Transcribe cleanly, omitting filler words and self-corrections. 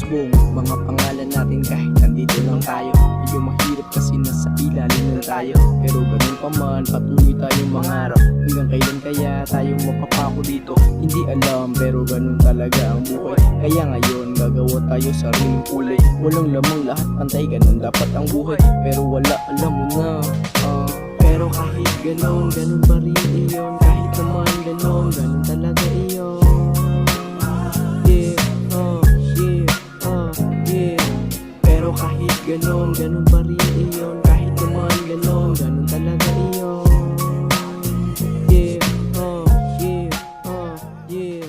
buong mga pangalan natin kahit nandito lang tayo. Medyo mahirap kasi nasa ilalim lang tayo, pero ganun pa man patuloy tayong mangarap. Hanggang kailan kaya tayong mapapako dito? Hindi alam, pero ganun talaga ang buhay. Kaya ngayon gagawa tayo sariling kulay. Walang lamang, lahat pantay, ganun dapat ang buhay. Pero wala, alam mo na. Pero kahit ganun, ganun pa rin iyon. Kahit naman ganun, ganun talaga iyon. Pero kahit ganon, ganon pa rin iyon. Kahit naman ganon, ganon talaga iyon. Yeah.